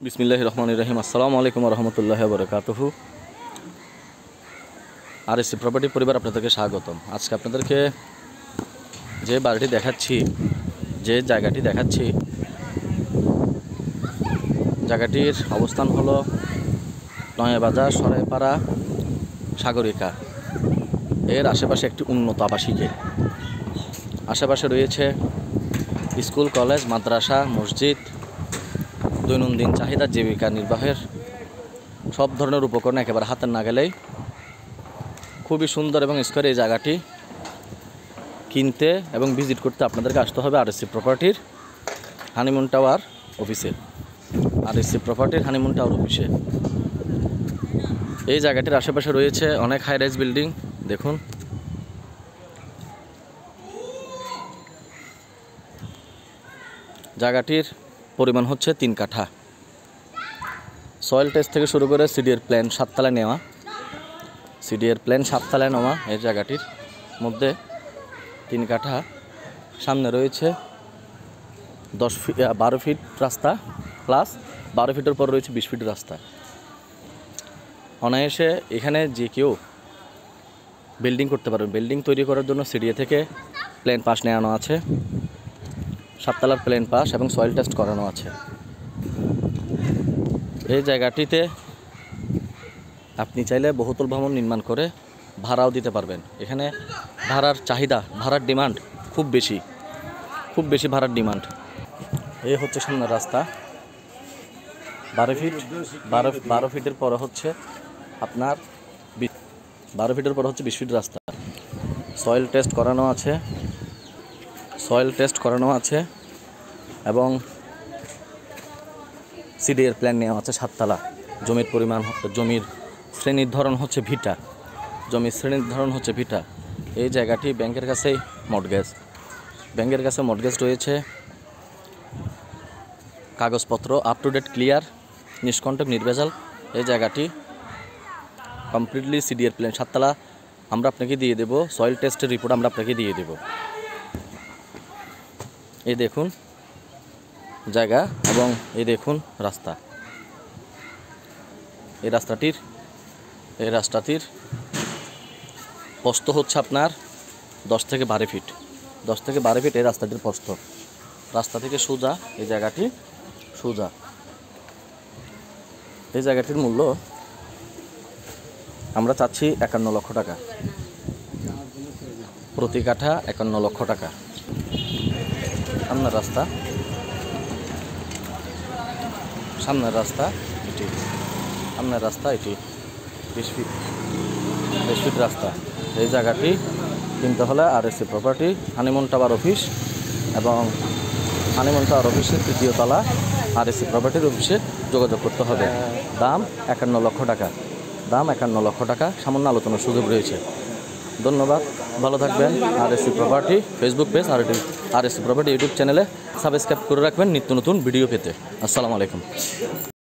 বিসমিল্লাহির রহমানির রহিম। আসসালামু আলাইকুম ওয়া রাহমাতুল্লাহি ওয়া বারাকাতুহু। আরএসসি প্রপার্টি পরিবার আপনাদেরকে স্বাগতম। আজকে আপনাদেরকে যে বাড়িটি দেখাচ্ছি, যে জায়গাটি দেখাচ্ছি, জায়গাটির অবস্থান হলো নয়াবাজার, সরাইপাড়া, সাগরিকা। এর আশেপাশে একটি উন্নত আবাসিকে। আশেপাশে রয়েছে স্কুল, কলেজ, মাদ্রাসা, মসজিদ, দৈনন্দিন চাহিদা জীবিকা নির্বাহের সব ধরনের উপকরণ একেবারে হাতের নাগালেই। খুবই সুন্দর এবং স্কোয়ার এই জায়গাটি কিনতে এবং ভিজিট করতে আপনাদেরকে আসতে হবে আরএসসি প্রপার্টির হানিমুন টাওয়ার অফিসে। আরএসসি প্রপার্টির হানিমুন টাওয়ার অফিসে এই জায়গাটির আশেপাশে রয়েছে অনেক হাই রাইজ বিল্ডিং। দেখুন, জায়গাটির পরিমাণ হচ্ছে 3 কাঠা। সয়েল টেস্ট থেকে শুরু করে সিডিএর প্ল্যান 7 তলায় নেওয়া, এই জায়গাটির মধ্যে 3 কাঠা। সামনে রয়েছে 12 ফিট রাস্তা, প্লাস 12 ফিটের পর রয়েছে 20 ফিট রাস্তা। অনায়াসে এখানে যে কেউ বিল্ডিং করতে পারবে। বিল্ডিং তৈরি করার জন্য সিডিএ থেকে প্ল্যান পাস নেওয়ানো আছে, 7 তলার প্ল্যান পাস এবং সয়েল টেস্ট করানো আছে। এই জায়গাটিতে আপনি চাইলে বহুতল ভবন নির্মাণ করে ভাড়াও দিতে পারবেন। এখানে ভাড়ার চাহিদা, ভাড়ার ডিমান্ড খুব বেশি ভাড়ার ডিমান্ড। এই হচ্ছে সামনের রাস্তা, 12 ফিট। 12 ফিটের পরে হচ্ছে আপনার 12 ফিটের পরে হচ্ছে 20 ফিট রাস্তা। সয়েল টেস্ট করানো আছে এবং সিডিএর প্ল্যান নেওয়া আছে 7 তলা। জমির শ্রেণীর ধরন হচ্ছে ভিটা। এই জায়গাটি ব্যাংকের কাছেই মর্টগেজ রয়েছে। কাগজপত্র আপ টু ডেট, ক্লিয়ার, নিষ্কণ্টক, নির্ভেজাল। এই জায়গাটি কমপ্লিটলি সিডিএর প্ল্যান 7 তলা আমরা আপনাকে দিয়ে দেব। সয়েল টেস্টের রিপোর্ট আমরা আপনাকে দিয়ে দেব। এই দেখুন জায়গা এবং এই দেখুন রাস্তা। এই রাস্তাটির প্রস্থ হচ্ছে আপনার 10 থেকে 12 ফিট। এই রাস্তাটির প্রস্থ। রাস্তা থেকে সোজা এই জায়গাটি সোজা। এই জায়গাটির মূল্য আমরা চাচ্ছি 51 লক্ষ টাকা, প্রতি কাঠা 51 লক্ষ টাকা। সামনের রাস্তা এটি 20 ফিট রাস্তা। এই জায়গাটি কিনতে হলে RSC property honeymoon tower office এবং হানিমুন টাওয়ার অফিসের 3য় তলা আরএসসি প্রপার্টির অফিসে যোগাযোগ করতে হবে। দাম 51 লক্ষ টাকা। সামান্য আলোচনার সুযোগ রয়েছে। ধন্যবাদ, ভালো থাকবেন। RSC property Facebook page, RSC property YouTube চ্যানেলে সাবস্ক্রাইব করে রাখবেন নিত্য নতুন ভিডিও পেতে। আসসালামু আলাইকুম।